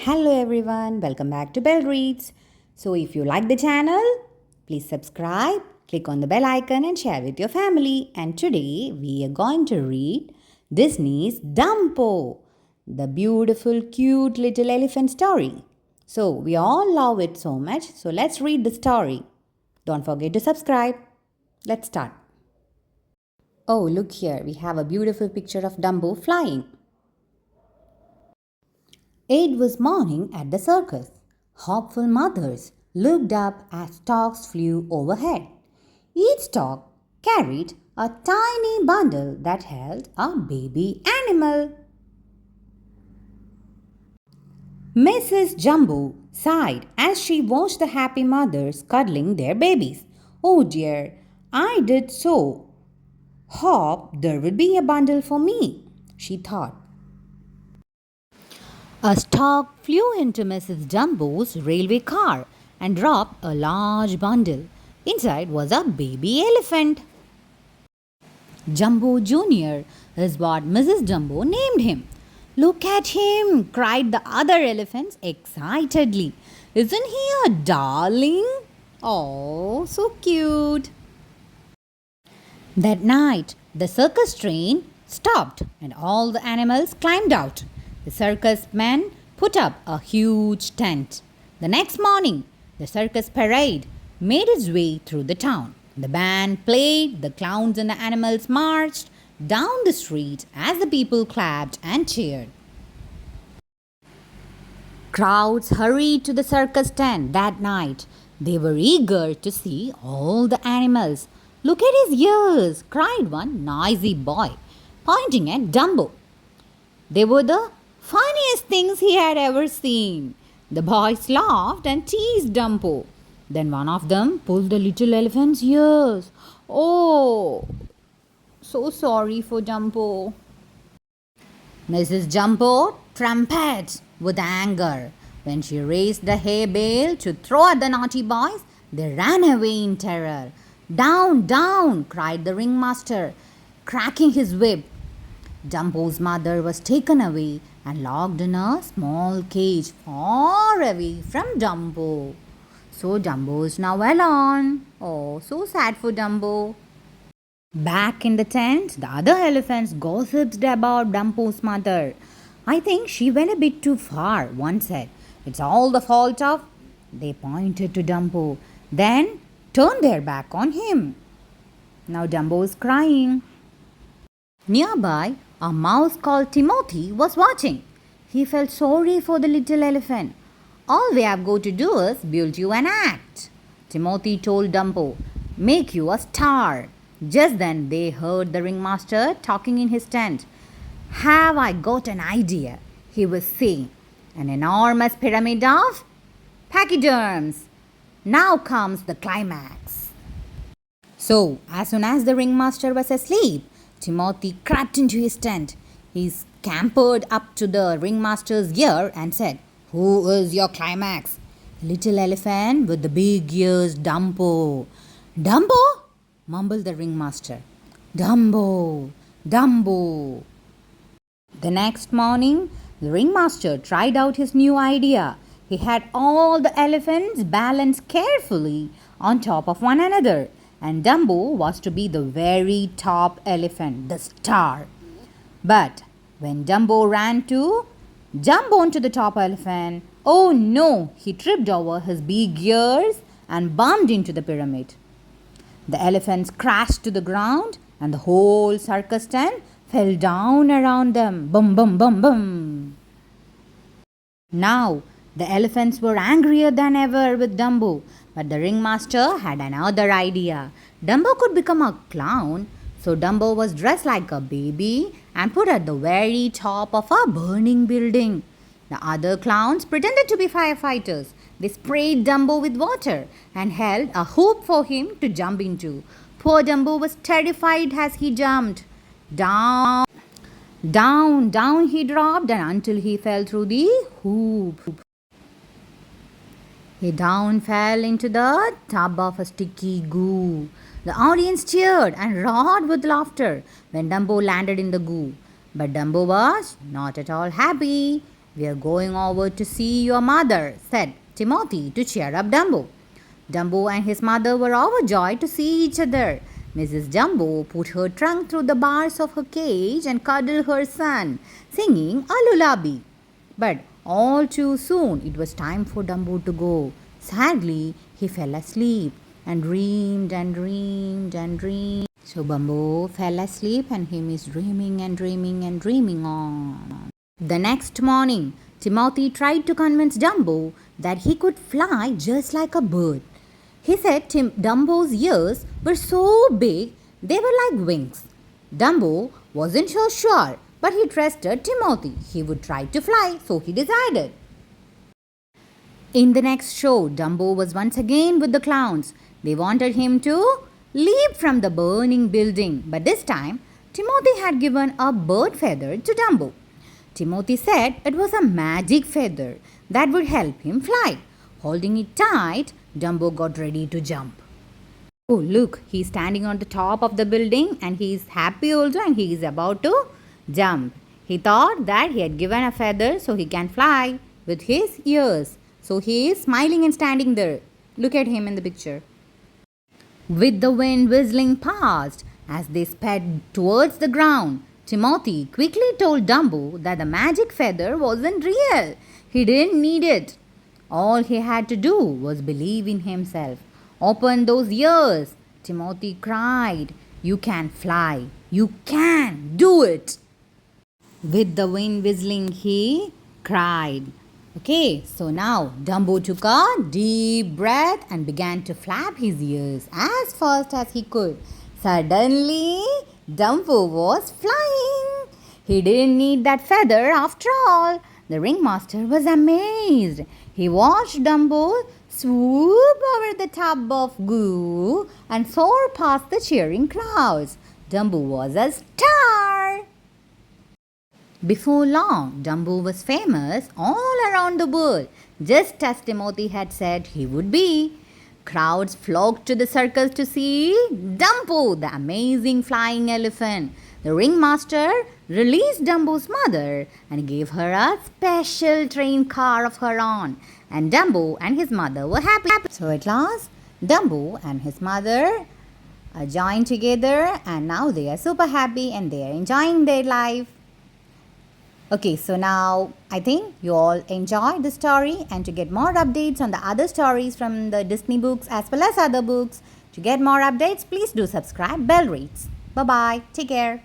Hello everyone, welcome back to Bell Reads. So if you like the channel, please subscribe, click on the bell icon and share with your family. And today we are going to read Disney's Dumbo, the beautiful cute little elephant story. So we all love it so much, so let's read the story. Don't forget to subscribe. Let's start. Oh, look here, we have a beautiful picture of Dumbo flying. It was morning at the circus. Hopeful mothers looked up as storks flew overhead. Each stork carried a tiny bundle that held a baby animal. Mrs. Jumbo sighed as she watched the happy mothers cuddling their babies. Oh dear, I did so hope there would be a bundle for me, she thought. A stork flew into Mrs. Jumbo's railway car and dropped a large bundle. Inside was a baby elephant. Jumbo Jr. is what Mrs. Jumbo named him. Look at him, cried the other elephants excitedly. Isn't he a darling? Oh, so cute. That night, the circus train stopped and all the animals climbed out. The circus men put up a huge tent. The next morning, the circus parade made its way through the town. The band played, the clowns and the animals marched down the street as the people clapped and cheered. Crowds hurried to the circus tent that night. They were eager to see all the animals. Look at his ears, cried one noisy boy, pointing at Dumbo. They were the funniest things he had ever seen. The boys laughed and teased Dumbo. Then one of them pulled the little elephant's ears. Oh, so sorry for Dumbo. Mrs. Jumbo trembled with anger. When she raised the hay bale to throw at the naughty boys, they ran away in terror. Down, down, cried the ringmaster, cracking his whip. Dumbo's mother was taken away and locked in a small cage far away from Dumbo. So Dumbo is now alone. Oh, so sad for Dumbo. Back in the tent, the other elephants gossiped about Dumbo's mother. I think she went a bit too far, one said. It's all the fault of... They pointed to Dumbo, then turned their back on him. Now Dumbo is crying. Nearby, a mouse called Timothy was watching. He felt sorry for the little elephant. All we have got to do is build you an act. Timothy told Dumbo, make you a star. Just then they heard the ringmaster talking in his tent. Have I got an idea? He was saying. An enormous pyramid of pachyderms. Now comes the climax. So, as soon as the ringmaster was asleep, Timothy crept into his tent. He scampered up to the ringmaster's ear and said, Who is your climax? The little elephant with the big ears, Dumbo. Dumbo? Mumbled the ringmaster. Dumbo, Dumbo. The next morning, the ringmaster tried out his new idea. He had all the elephants balanced carefully on top of one another. And Dumbo was to be the very top elephant, the star. But when Dumbo ran to jump onto the top elephant, oh no, he tripped over his big ears and bumped into the pyramid. The elephants crashed to the ground and the whole circus tent fell down around them. Bum, bum, bum, bum. Now, the elephants were angrier than ever with Dumbo, but the ringmaster had another idea. Dumbo could become a clown, so Dumbo was dressed like a baby and put at the very top of a burning building. The other clowns pretended to be firefighters. They sprayed Dumbo with water and held a hoop for him to jump into. Poor Dumbo was terrified as he jumped. Down, down, down he dropped and until he fell through the hoop. He down fell into the tub of a sticky goo. The audience cheered and roared with laughter when Dumbo landed in the goo. But Dumbo was not at all happy. "We are going over to see your mother," said Timothy to cheer up Dumbo. Dumbo and his mother were overjoyed to see each other. Mrs. Dumbo put her trunk through the bars of her cage and cuddled her son, singing a lullaby. But all too soon it was time for Dumbo to go. Sadly, he fell asleep and dreamed and dreamed and dreamed. So Dumbo fell asleep and he is dreaming and dreaming and dreaming on. The next morning, Timothy tried to convince Dumbo that he could fly just like a bird. He said Dumbo's ears were so big they were like wings. Dumbo wasn't so sure, but he trusted Timothy. He would try to fly, so he decided. In the next show, Dumbo was once again with the clowns. They wanted him to leap from the burning building, but this time Timothy had given a bird feather to Dumbo. Timothy said it was a magic feather that would help him fly. Holding it tight, Dumbo got ready to jump. Oh, look, he's standing on the top of the building and he is happy also and he is about to jump. He thought that he had given a feather so he can fly with his ears. So he is smiling and standing there. Look at him in the picture. With the wind whistling past as they sped towards the ground, Timothy quickly told Dumbo that the magic feather wasn't real. He didn't need it. All he had to do was believe in himself. "Open those ears," Timothy cried. "You can fly. You can do it." With the wind whistling, he cried. Okay, so now Dumbo took a deep breath and began to flap his ears as fast as he could. Suddenly, Dumbo was flying. He didn't need that feather after all. The ringmaster was amazed. He watched Dumbo swoop over the tub of goo and soar past the cheering crowds. Dumbo was a star. Before long, Dumbo was famous all around the world, just as Timothy had said he would be. Crowds flocked to the circus to see Dumbo, the amazing flying elephant. The ringmaster released Dumbo's mother and gave her a special train car of her own. And Dumbo and his mother were happy. So at last, Dumbo and his mother are joined together and now they are super happy and they are enjoying their life. Okay, so now I think you all enjoyed the story, and to get more updates on the other stories from the Disney books as well as other books, to get more updates, please do subscribe. Bell reads. Bye-bye. Take care.